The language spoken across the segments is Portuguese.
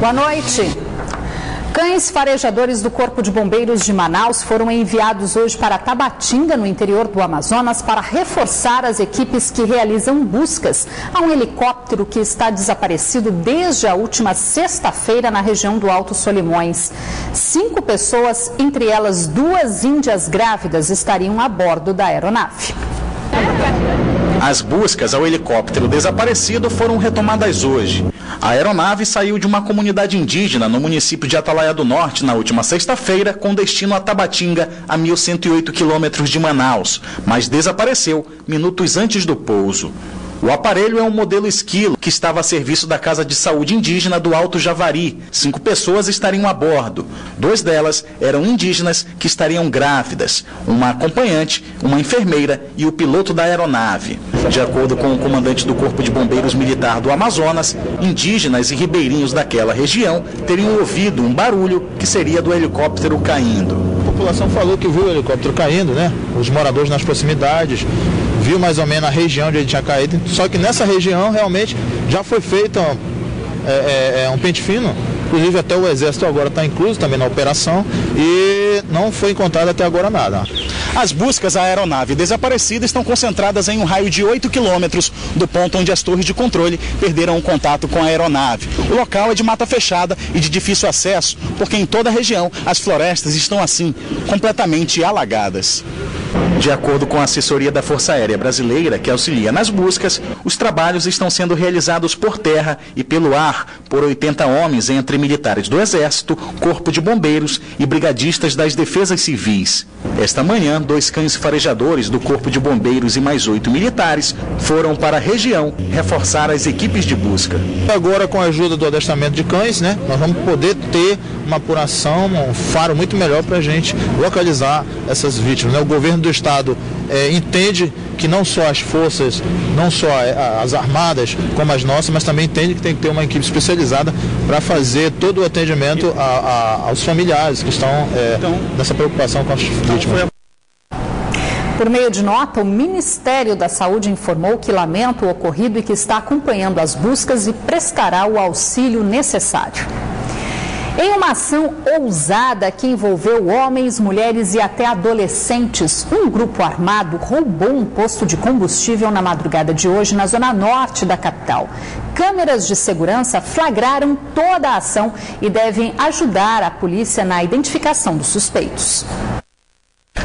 Boa noite. Cães farejadores do Corpo de Bombeiros de Manaus foram enviados hoje para Tabatinga, no interior do Amazonas, para reforçar as equipes que realizam buscas a um helicóptero que está desaparecido desde a última sexta-feira na região do Alto Solimões. 5 pessoas, entre elas 2 índias grávidas, estariam a bordo da aeronave. As buscas ao helicóptero desaparecido foram retomadas hoje. A aeronave saiu de uma comunidade indígena no município de Atalaia do Norte na última sexta-feira, com destino a Tabatinga, a 1.108 quilômetros de Manaus, mas desapareceu minutos antes do pouso. O aparelho é um modelo Esquilo, que estava a serviço da Casa de Saúde Indígena do Alto Javari. 5 pessoas estariam a bordo. 2 delas eram indígenas que estariam grávidas, uma acompanhante, uma enfermeira e o piloto da aeronave. De acordo com o comandante do Corpo de Bombeiros Militar do Amazonas, indígenas e ribeirinhos daquela região teriam ouvido um barulho que seria do helicóptero caindo. A população falou que viu o helicóptero caindo, né? Os moradores nas proximidades viu mais ou menos a região onde ele tinha caído, só que nessa região realmente já foi feito um pente fino, inclusive até o Exército agora está incluso também na operação e não foi encontrado até agora nada. As buscas à aeronave desaparecida estão concentradas em um raio de 8 quilômetros do ponto onde as torres de controle perderam o contato com a aeronave. O local é de mata fechada e de difícil acesso, porque em toda a região as florestas estão assim, completamente alagadas. De acordo com a assessoria da Força Aérea Brasileira, que auxilia nas buscas, os trabalhos estão sendo realizados por terra e pelo ar por 80 homens, entre militares do Exército, Corpo de Bombeiros e brigadistas das Defesas Civis. Esta manhã, 2 cães farejadores do Corpo de Bombeiros e mais 8 militares foram para a região reforçar as equipes de busca. Agora, com a ajuda do adestramento de cães, né, nós vamos poder ter uma apuração, um faro muito melhor para a gente localizar essas vítimas, né? O governo do estado entende que não só as forças, não só as armadas como as nossas, mas também entende que tem que ter uma equipe especializada para fazer todo o atendimento aos familiares que estão nessa preocupação com as vítimas. Por meio de nota, o Ministério da Saúde informou que lamenta o ocorrido e que está acompanhando as buscas e prestará o auxílio necessário. Em uma ação ousada que envolveu homens, mulheres e até adolescentes, um grupo armado roubou um posto de combustível na madrugada de hoje na zona norte da capital. Câmeras de segurança flagraram toda a ação e devem ajudar a polícia na identificação dos suspeitos.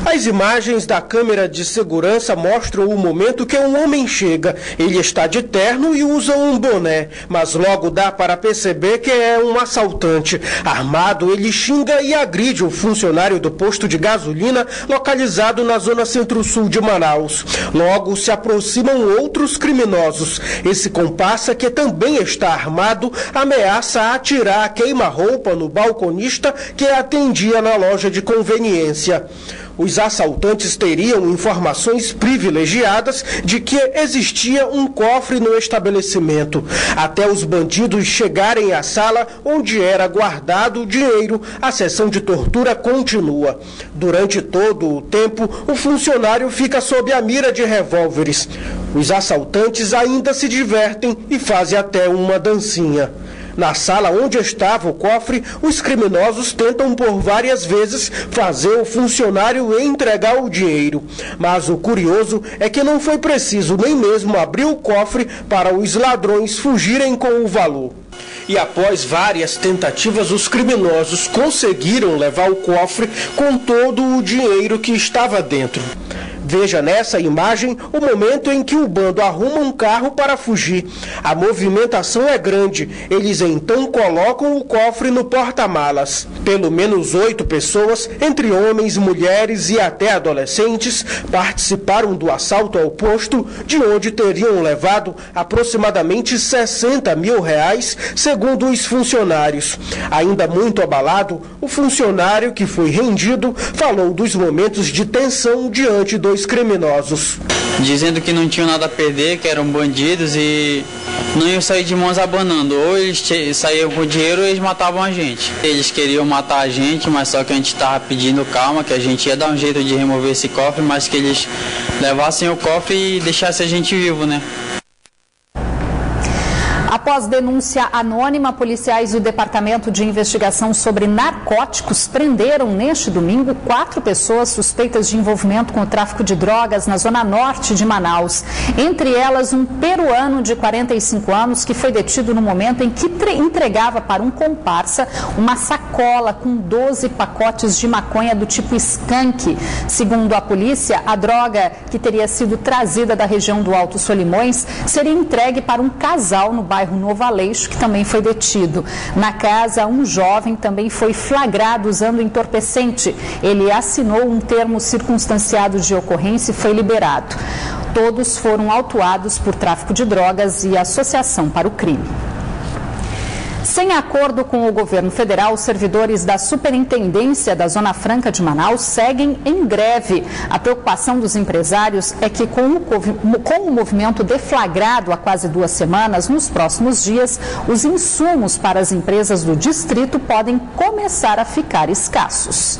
As imagens da câmera de segurança mostram o momento que um homem chega. Ele está de terno e usa um boné, mas logo dá para perceber que é um assaltante. Armado, ele xinga e agride o funcionário do posto de gasolina localizado na zona centro-sul de Manaus. Logo se aproximam outros criminosos. Esse comparsa, que também está armado, ameaça atirar a queima-roupa no balconista que atendia na loja de conveniência. Os assaltantes teriam informações privilegiadas de que existia um cofre no estabelecimento. Até os bandidos chegarem à sala onde era guardado o dinheiro, a sessão de tortura continua. Durante todo o tempo, o funcionário fica sob a mira de revólveres. Os assaltantes ainda se divertem e fazem até uma dancinha. Na sala onde estava o cofre, os criminosos tentam por várias vezes fazer o funcionário entregar o dinheiro. Mas o curioso é que não foi preciso nem mesmo abrir o cofre para os ladrões fugirem com o valor. E após várias tentativas, os criminosos conseguiram levar o cofre com todo o dinheiro que estava dentro. Veja nessa imagem o momento em que o bando arruma um carro para fugir. A movimentação é grande. Eles então colocam o cofre no porta-malas. Pelo menos 8 pessoas, entre homens, mulheres e até adolescentes, participaram do assalto ao posto, de onde teriam levado aproximadamente R$60 mil, segundo os funcionários. Ainda muito abalado, o funcionário que foi rendido falou dos momentos de tensão diante dos criminosos. Dizendo que não tinham nada a perder, que eram bandidos e não iam sair de mãos abanando. Ou eles saíam com dinheiro ou eles matavam a gente. Eles queriam matar a gente, mas só que a gente estava pedindo calma, que a gente ia dar um jeito de remover esse cofre, mas que eles levassem o cofre e deixassem a gente vivo, né? Após Após denúncia anônima, policiais do Departamento de Investigação sobre Narcóticos prenderam neste domingo 4 pessoas suspeitas de envolvimento com o tráfico de drogas na zona norte de Manaus. Entre elas, um peruano de 45 anos que foi detido no momento em que entregava para um comparsa uma sacola com 12 pacotes de maconha do tipo skunk. Segundo a polícia, a droga que teria sido trazida da região do Alto Solimões seria entregue para um casal no bairro Novo Aleixo, que também foi detido. Na casa, um jovem também foi flagrado usando entorpecente. Ele assinou um termo circunstanciado de ocorrência e foi liberado. Todos foram autuados por tráfico de drogas e associação para o crime. Sem acordo com o governo federal, os servidores da Superintendência da Zona Franca de Manaus seguem em greve. A preocupação dos empresários é que, com o movimento deflagrado há quase 2 semanas, nos próximos dias, os insumos para as empresas do distrito podem começar a ficar escassos.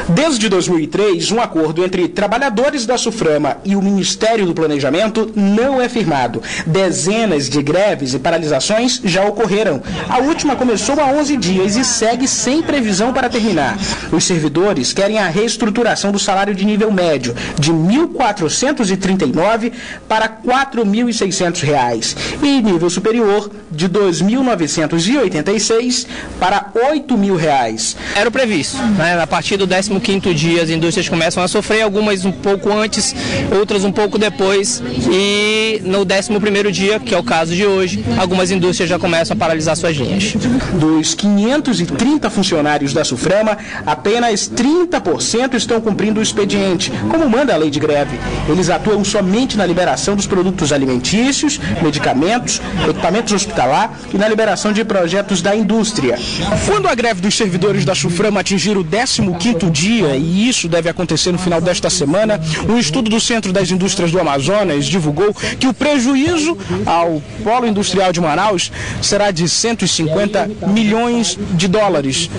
Desde 2003, um acordo entre trabalhadores da Suframa e o Ministério do Planejamento não é firmado. Dezenas de greves e paralisações já ocorreram. A última começou há 11 dias e segue sem previsão para terminar. Os servidores querem a reestruturação do salário de nível médio, de R$ 1.439 para R$ 4.600 e nível superior, de R$ 2.986 para R$ 8.000. Era o previsto, né? A partir do 15º dia as indústrias começam a sofrer, algumas um pouco antes, outras um pouco depois, e no 11º dia, que é o caso de hoje, algumas indústrias já começam a paralisar suas linhas. Dos 530 funcionários da Suframa, apenas 30% estão cumprindo o expediente, como manda a lei de greve. Eles atuam somente na liberação dos produtos alimentícios, medicamentos, equipamentos hospitalar e na liberação de projetos da indústria. Quando a greve dos servidores da Suframa atingir o 15º dia, e isso deve acontecer no final desta semana, um estudo do Centro das Indústrias do Amazonas divulgou que o prejuízo ao polo industrial de Manaus será de 150 milhões de dólares.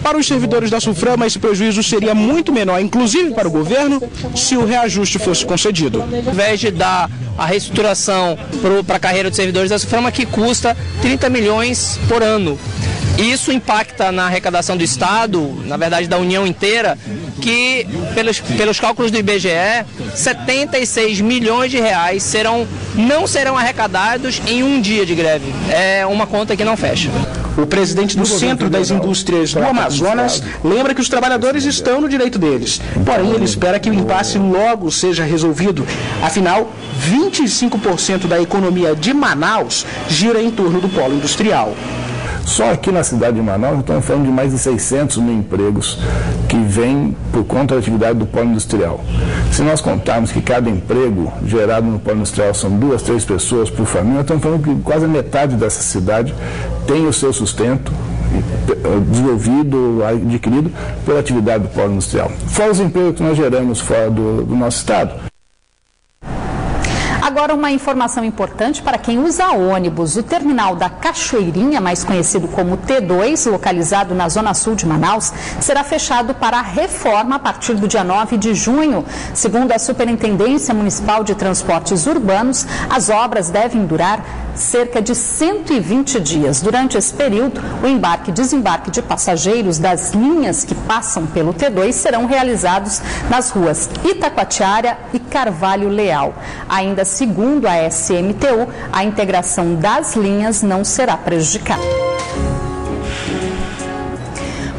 Para os servidores da Suframa, esse prejuízo seria muito menor, inclusive para o governo, se o reajuste fosse concedido. Ao invés de dar a reestruturação para a carreira dos servidores da Suframa, que custa 30 milhões por ano. Isso impacta na arrecadação do Estado, na verdade da União inteira, que pelos cálculos do IBGE, 76 milhões de reais não serão arrecadados em um dia de greve. É uma conta que não fecha. O presidente do Centro das Indústrias do Amazonas lembra que os trabalhadores estão no direito deles. Porém, ele espera que o impasse logo seja resolvido. Afinal, 25% da economia de Manaus gira em torno do polo industrial. Só aqui na cidade de Manaus estamos falando de mais de 600 mil empregos que vêm por conta da atividade do polo industrial. Se nós contarmos que cada emprego gerado no polo industrial são 2, 3 pessoas por família, nós estamos falando que quase a metade dessa cidade tem o seu sustento desenvolvido, adquirido pela atividade do polo industrial. Fora os empregos que nós geramos fora do nosso estado. Agora, uma informação importante para quem usa ônibus. O terminal da Cachoeirinha, mais conhecido como T2, localizado na zona sul de Manaus, será fechado para a reforma a partir do dia 9 de junho. Segundo a Superintendência Municipal de Transportes Urbanos, as obras devem durar cerca de 120 dias. Durante esse período, o embarque e desembarque de passageiros das linhas que passam pelo T2 serão realizados nas ruas Itacoatiara e Carvalho Leal. Ainda segundo a SMTU, a integração das linhas não será prejudicada.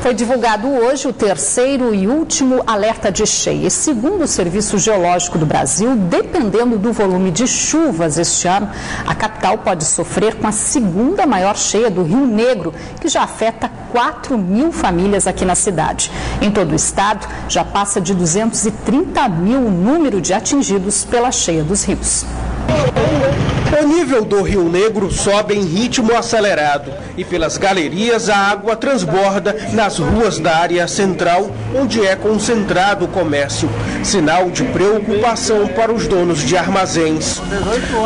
Foi divulgado hoje o 3º e último alerta de cheia. Segundo o Serviço Geológico do Brasil, dependendo do volume de chuvas este ano, a capital pode sofrer com a 2ª maior cheia do Rio Negro, que já afeta 4.000 famílias aqui na cidade. Em todo o estado, já passa de 230 mil o número de atingidos pela cheia dos rios. O nível do Rio Negro sobe em ritmo acelerado e pelas galerias a água transborda nas ruas da área central, onde é concentrado o comércio. Sinal de preocupação para os donos de armazéns.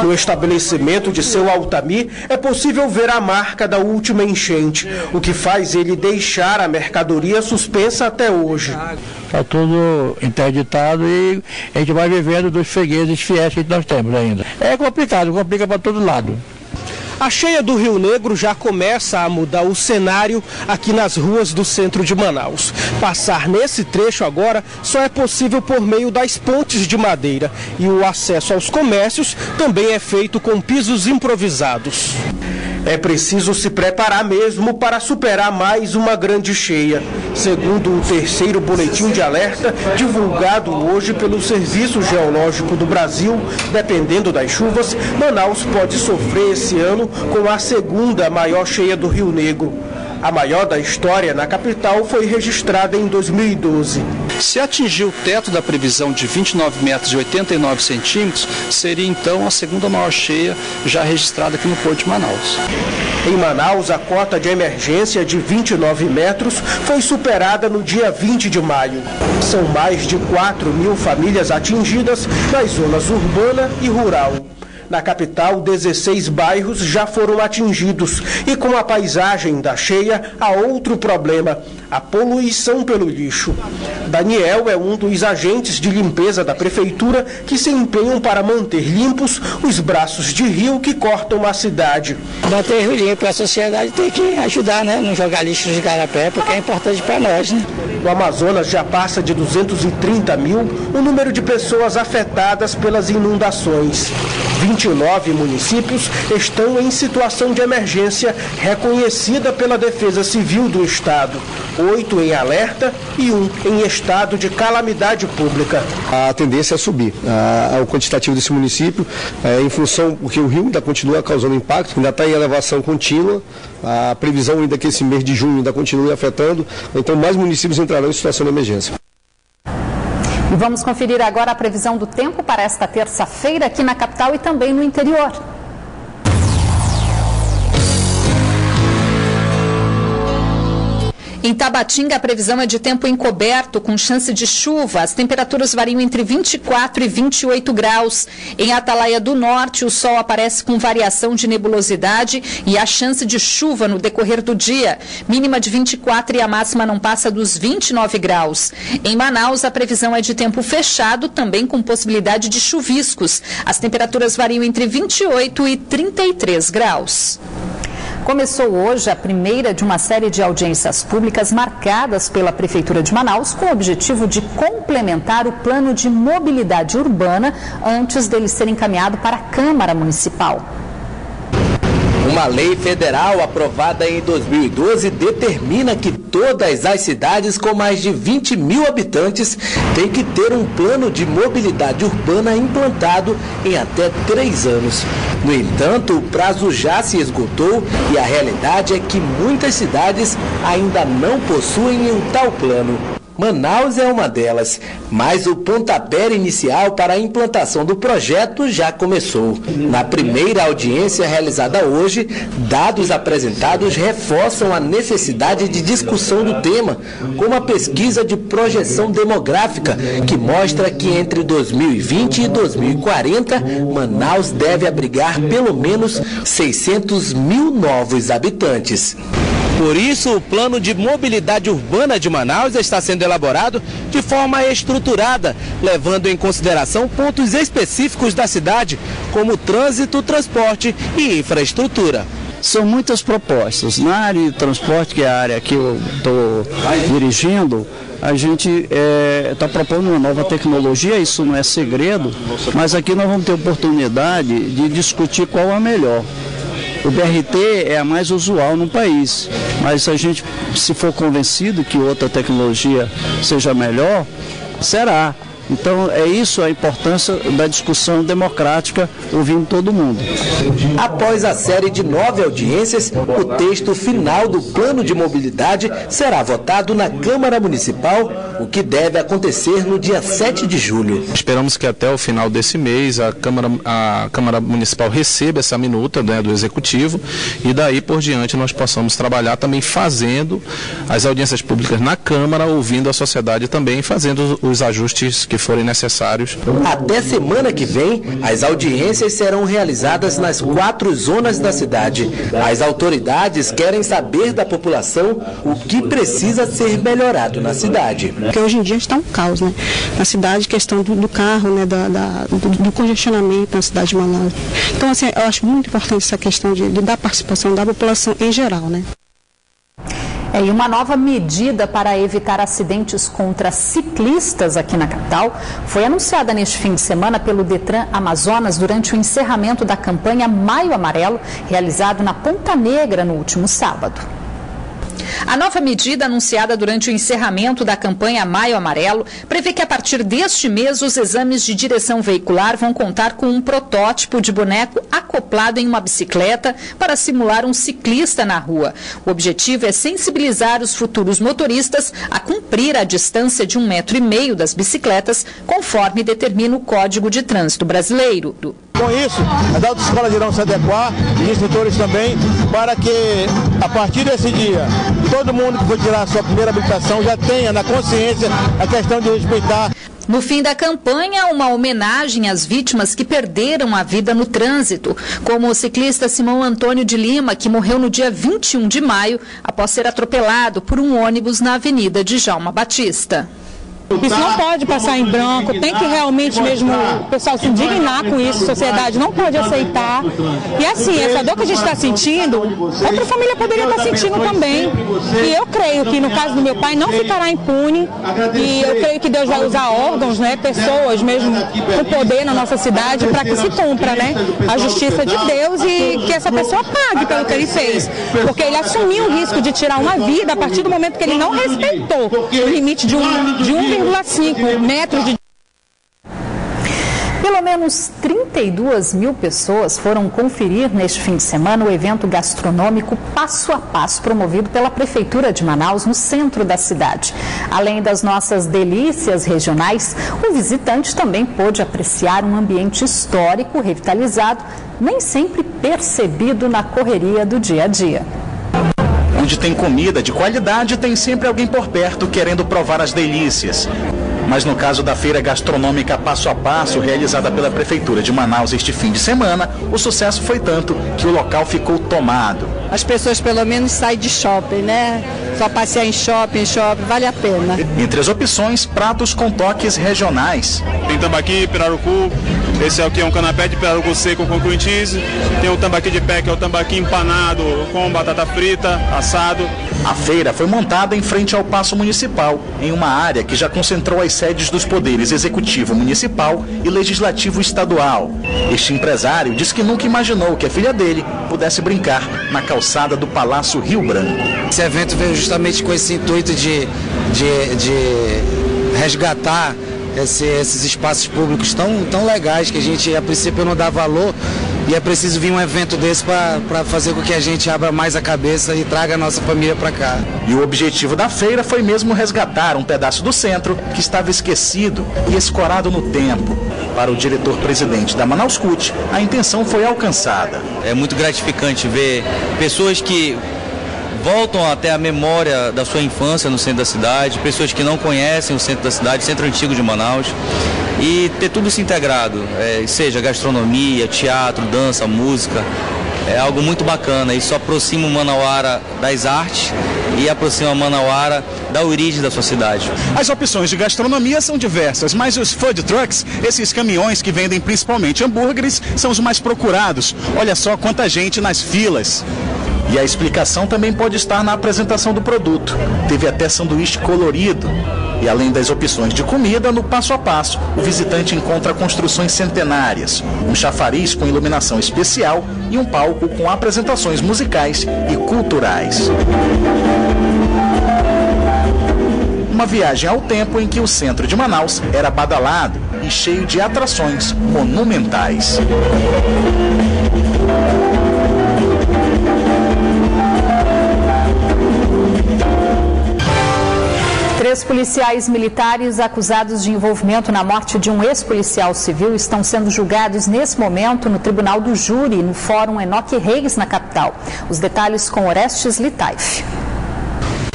No estabelecimento de seu Altamir é possível ver a marca da última enchente, o que faz ele deixar a mercadoria suspensa até hoje. Está tudo interditado e a gente vai vivendo dos fregueses fiéis que nós temos ainda. É complicado, complica para todo lado. A cheia do Rio Negro já começa a mudar o cenário aqui nas ruas do centro de Manaus. Passar nesse trecho agora só é possível por meio das pontes de madeira e o acesso aos comércios também é feito com pisos improvisados. É preciso se preparar mesmo para superar mais uma grande cheia. Segundo o terceiro boletim de alerta, divulgado hoje pelo Serviço Geológico do Brasil, dependendo das chuvas, Manaus pode sofrer esse ano com a segunda maior cheia do Rio Negro. A maior da história na capital foi registrada em 2012. Se atingir o teto da previsão de 29 metros e 89 centímetros, seria então a segunda maior cheia já registrada aqui no Porto de Manaus. Em Manaus, a cota de emergência de 29 metros foi superada no dia 20 de maio. São mais de 4.000 famílias atingidas nas zonas urbana e rural. Na capital, 16 bairros já foram atingidos e com a paisagem da cheia há outro problema, a poluição pelo lixo. Daniel é um dos agentes de limpeza da prefeitura que se empenham para manter limpos os braços de rio que cortam a cidade. Manter rio limpo, a sociedade tem que ajudar, né? Não jogar lixo de igarapé, porque é importante para nós, né? No Amazonas já passa de 230 mil o número de pessoas afetadas pelas inundações. 29 municípios estão em situação de emergência reconhecida pela Defesa Civil do Estado. 8 em alerta e 1 em estado de calamidade pública. A tendência é subir o quantitativo desse município, em função, porque o rio ainda continua causando impacto, ainda está em elevação contínua, a previsão ainda que esse mês de junho ainda continue afetando, então mais municípios entrarão em situação de emergência. E vamos conferir agora a previsão do tempo para esta terça-feira aqui na capital e também no interior. Em Tabatinga, a previsão é de tempo encoberto, com chance de chuva. As temperaturas variam entre 24 e 28 graus. Em Atalaia do Norte, o sol aparece com variação de nebulosidade e há chance de chuva no decorrer do dia. Mínima de 24 e a máxima não passa dos 29 graus. Em Manaus, a previsão é de tempo fechado, também com possibilidade de chuviscos. As temperaturas variam entre 28 e 33 graus. Começou hoje a primeira de uma série de audiências públicas marcadas pela Prefeitura de Manaus com o objetivo de complementar o plano de mobilidade urbana antes dele ser encaminhado para a Câmara Municipal. Uma lei federal aprovada em 2012 determina que todas as cidades com mais de 20 mil habitantes têm que ter um plano de mobilidade urbana implantado em até 3 anos. No entanto, o prazo já se esgotou e a realidade é que muitas cidades ainda não possuem um tal plano. Manaus é uma delas, mas o pontapé inicial para a implantação do projeto já começou. Na primeira audiência realizada hoje, dados apresentados reforçam a necessidade de discussão do tema, como a pesquisa de projeção demográfica, que mostra que entre 2020 e 2040, Manaus deve abrigar pelo menos 600 mil novos habitantes. Por isso, o plano de mobilidade urbana de Manaus está sendo elaborado de forma estruturada, levando em consideração pontos específicos da cidade, como trânsito, transporte e infraestrutura. São muitas propostas. Na área de transporte, que é a área que eu estou dirigindo, a gente está propondo uma nova tecnologia, isso não é segredo, mas aqui nós vamos ter oportunidade de discutir qual é a melhor. O BRT é a mais usual no país, mas se a gente se for convencido que outra tecnologia seja melhor, será. Então é isso a importância da discussão democrática, ouvindo todo mundo. Após a série de 9 audiências, o texto final do plano de mobilidade será votado na Câmara Municipal, o que deve acontecer no dia 7 de julho. Esperamos que até o final desse mês a Câmara Municipal receba essa minuta, né, do Executivo, e daí por diante nós possamos trabalhar também fazendo as audiências públicas na Câmara, ouvindo a sociedade também, fazendo os ajustes que forem necessários. Até semana que vem, as audiências serão realizadas nas 4 zonas da cidade. As autoridades querem saber da população o que precisa ser melhorado na cidade. Porque hoje em dia está um caos, né? Na cidade, questão do carro, né? do congestionamento na cidade de Manaus. Então, assim, eu acho muito importante essa questão da participação da população em geral, né? E uma nova medida para evitar acidentes contra ciclistas aqui na capital foi anunciada neste fim de semana pelo Detran Amazonas durante o encerramento da campanha Maio Amarelo, realizado na Ponta Negra no último sábado. A nova medida anunciada durante o encerramento da campanha Maio Amarelo prevê que a partir deste mês os exames de direção veicular vão contar com um protótipo de boneco acoplado em uma bicicleta para simular um ciclista na rua. O objetivo é sensibilizar os futuros motoristas a cumprir a distância de 1,5 metro das bicicletas, conforme determina o Código de Trânsito Brasileiro. Com isso, as autoescolas irão se adequar e instrutores também, para que a partir desse dia, todo mundo que for tirar a sua primeira habilitação já tenha na consciência a questão de respeitar. No fim da campanha, uma homenagem às vítimas que perderam a vida no trânsito, como o ciclista Simão Antônio de Lima, que morreu no dia 21 de maio após ser atropelado por um ônibus na Avenida Djalma Batista. Isso não pode passar em branco, tem que realmente mesmo o pessoal se indignar com isso, a sociedade não pode aceitar. E assim, essa dor que a gente está sentindo, outra família poderia estar sentindo também. E eu creio que no caso do meu pai não ficará impune, e eu creio que Deus vai usar órgãos, né, pessoas mesmo com poder na nossa cidade para que se cumpra, né, a justiça de Deus e que essa pessoa pague pelo que ele fez. Porque ele assumiu o risco de tirar uma vida a partir do momento que ele não respeitou o limite de 1,5 metros de... Pelo menos 32 mil pessoas foram conferir neste fim de semana o evento gastronômico Passo a Passo, promovido pela Prefeitura de Manaus, no centro da cidade. Além das nossas delícias regionais, o visitante também pôde apreciar um ambiente histórico revitalizado, nem sempre percebido na correria do dia a dia. Onde tem comida de qualidade, tem sempre alguém por perto querendo provar as delícias. Mas no caso da feira gastronômica Passo a Passo, realizada pela Prefeitura de Manaus este fim de semana, o sucesso foi tanto que o local ficou tomado. As pessoas pelo menos saem de shopping, né? Só passear em shopping, vale a pena. Entre as opções, pratos com toques regionais. Tem tambaqui, pirarucu, esse aqui é um canapé de pirarucu seco com cream cheese. Tem o tambaqui de pé, que é o tambaqui empanado com batata frita, assado. A feira foi montada em frente ao Paço Municipal, em uma área que já concentrou as sedes dos poderes Executivo Municipal e Legislativo Estadual. Este empresário diz que nunca imaginou que a filha dele pudesse brincar na calçada do Palácio Rio Branco. Esse evento veio justamente com esse intuito de resgatar esses espaços públicos tão legais que a gente, a princípio, não dá valor, e é preciso vir um evento desse para fazer com que a gente abra mais a cabeça e traga a nossa família para cá. E o objetivo da feira foi mesmo resgatar um pedaço do centro que estava esquecido e escorado no tempo. Para o diretor-presidente da Manaus CUT, a intenção foi alcançada. É muito gratificante ver pessoas que voltam até a memória da sua infância no centro da cidade, pessoas que não conhecem o centro da cidade, centro antigo de Manaus, e ter tudo isso integrado, seja gastronomia, teatro, dança, música, é algo muito bacana. Isso aproxima o manauara das artes e aproxima o manauara da origem da sua cidade. As opções de gastronomia são diversas, mas os food trucks, esses caminhões que vendem principalmente hambúrgueres, são os mais procurados. Olha só quanta gente nas filas. E a explicação também pode estar na apresentação do produto. Teve até sanduíche colorido. E além das opções de comida, no Passo a Passo, o visitante encontra construções centenárias, um chafariz com iluminação especial e um palco com apresentações musicais e culturais. Uma viagem ao tempo em que o centro de Manaus era badalado e cheio de atrações monumentais. 3 policiais militares acusados de envolvimento na morte de um ex-policial civil estão sendo julgados nesse momento no Tribunal do Júri, no Fórum Enoque Reis, na capital. Os detalhes com Orestes Litaif.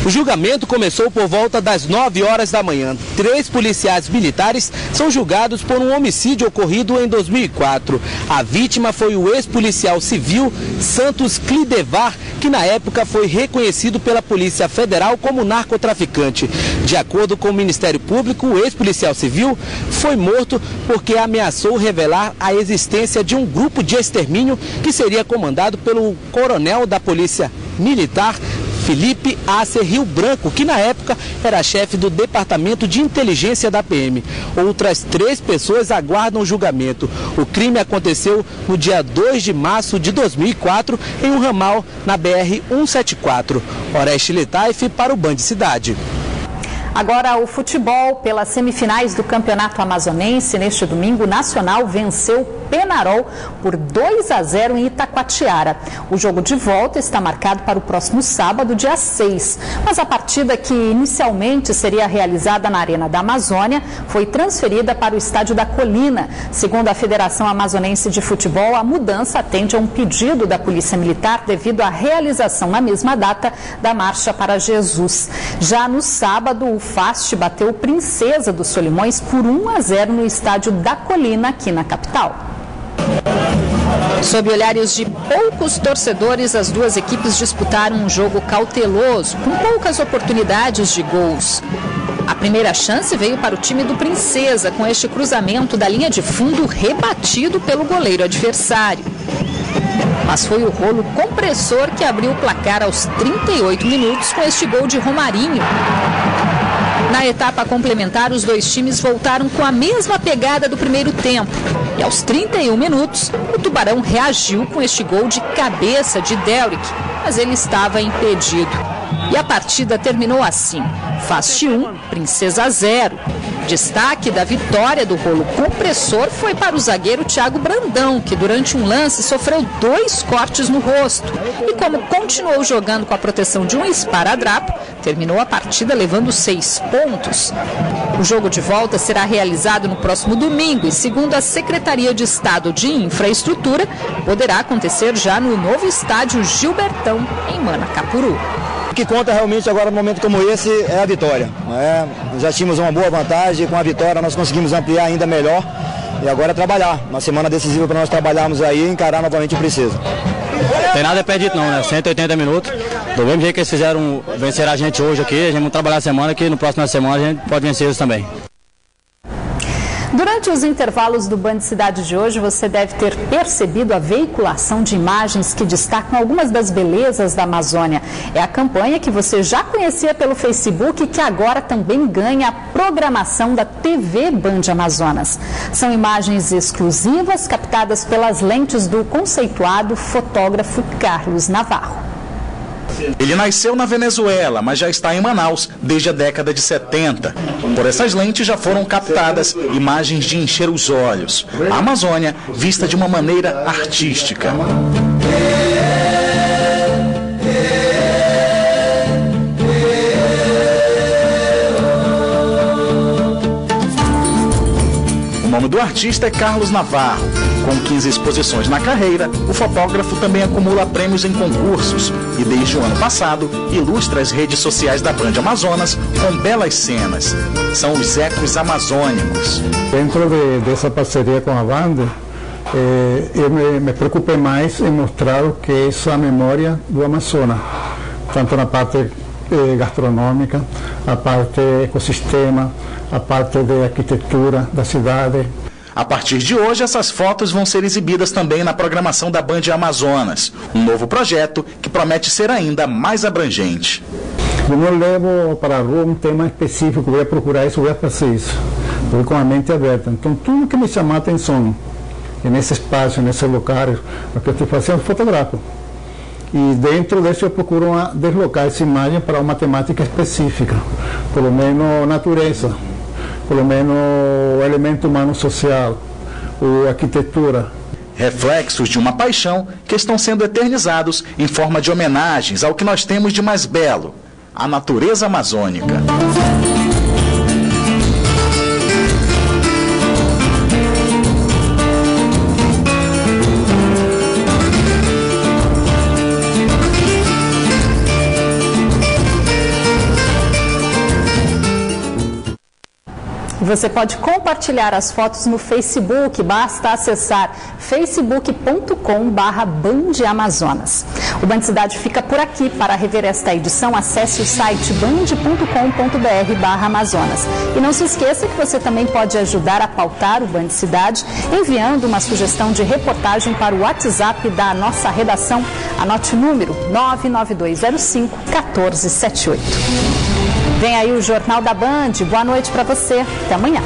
O julgamento começou por volta das 9 horas da manhã. 3 policiais militares são julgados por um homicídio ocorrido em 2004. A vítima foi o ex-policial civil Santos Clidevar, que na época foi reconhecido pela Polícia Federal como narcotraficante. De acordo com o Ministério Público, o ex-policial civil foi morto porque ameaçou revelar a existência de um grupo de extermínio que seria comandado pelo coronel da Polícia Militar, Felipe Acer Rio Branco, que na época era chefe do Departamento de Inteligência da PM. Outras 3 pessoas aguardam o julgamento. O crime aconteceu no dia 2 de março de 2004, em um ramal na BR-174. Oreste Letaif para o Band Cidade. Agora o futebol, pelas semifinais do Campeonato Amazonense. Neste domingo, o Nacional venceu Penarol por 2-0 em Itacoatiara. O jogo de volta está marcado para o próximo sábado, dia 6. Mas a partida, que inicialmente seria realizada na Arena da Amazônia, foi transferida para o Estádio da Colina. Segundo a Federação Amazonense de Futebol, a mudança atende a um pedido da Polícia Militar devido à realização na mesma data da Marcha para Jesus. Já no sábado, o FAST bateu o Princesa dos Solimões por 1-0 no Estádio da Colina, aqui na capital. Sob olhares de poucos torcedores, as duas equipes disputaram um jogo cauteloso, com poucas oportunidades de gols. A primeira chance veio para o time do Princesa, com este cruzamento da linha de fundo rebatido pelo goleiro adversário. Mas foi o Rolo Compressor que abriu o placar aos 38 minutos com este gol de Romarinho. Na etapa complementar, os dois times voltaram com a mesma pegada do primeiro tempo. E aos 31 minutos, o Tubarão reagiu com este gol de cabeça de Delrick, mas ele estava impedido. E a partida terminou assim: FAST 1, Princesa 0. Destaque da vitória do Rolo Compressor foi para o zagueiro Thiago Brandão, que durante um lance sofreu 2 cortes no rosto. E como continuou jogando com a proteção de um esparadrapo, terminou a partida levando 6 pontos. O jogo de volta será realizado no próximo domingo e, segundo a Secretaria de Estado de Infraestrutura, poderá acontecer já no novo estádio Gilbertão, em Manacapuru. O que conta realmente agora no momento como esse é a vitória. Já tínhamos uma boa vantagem, com a vitória nós conseguimos ampliar ainda melhor e agora é trabalhar. Uma semana decisiva para nós trabalharmos aí e encarar novamente o Princesa. Tem nada perdido não, né? 180 minutos. Do mesmo jeito que eles fizeram vencer a gente hoje aqui, a gente vai trabalhar a semana, que no próximo semana a gente pode vencer eles também. Durante os intervalos do Band Cidade de hoje, você deve ter percebido a veiculação de imagens que destacam algumas das belezas da Amazônia. É a campanha que você já conhecia pelo Facebook e que agora também ganha a programação da TV Band Amazonas. São imagens exclusivas captadas pelas lentes do conceituado fotógrafo Carlos Navarro. Ele nasceu na Venezuela, mas já está em Manaus desde a década de 70. Por essas lentes já foram captadas imagens de encher os olhos. A Amazônia vista de uma maneira artística. O nome do artista é Carlos Navarro. Com 15 exposições na carreira, o fotógrafo também acumula prêmios em concursos e, desde o ano passado, ilustra as redes sociais da Band Amazonas com belas cenas. São os ecos amazônicos. Dentro dessa parceria com a Band, eu me preocupei mais em mostrar o que é essa memória do Amazonas, tanto na parte gastronômica, a parte ecossistema, a parte de arquitetura da cidade. A partir de hoje, essas fotos vão ser exibidas também na programação da Band Amazonas, um novo projeto que promete ser ainda mais abrangente. Eu não levo para a rua um tema específico, vou procurar isso, vou fazer isso. Vou com a mente aberta. Então, tudo que me chama a atenção nesse espaço, nesse lugar, o que eu estou fazendo, eu fotografo. E dentro disso eu procuro deslocar essa imagem para uma temática específica, pelo menos natureza, pelo menos o elemento humano social, ou arquitetura. Reflexos de uma paixão que estão sendo eternizados em forma de homenagens ao que nós temos de mais belo, a natureza amazônica. E você pode compartilhar as fotos no Facebook, basta acessar facebook.com/bandamazonas. O Band Cidade fica por aqui. Para rever esta edição, acesse o site band.com.br/amazonas. E não se esqueça que você também pode ajudar a pautar o Band Cidade enviando uma sugestão de reportagem para o WhatsApp da nossa redação. Anote o número 99205-1478. Vem aí o Jornal da Band. Boa noite para você. Até amanhã.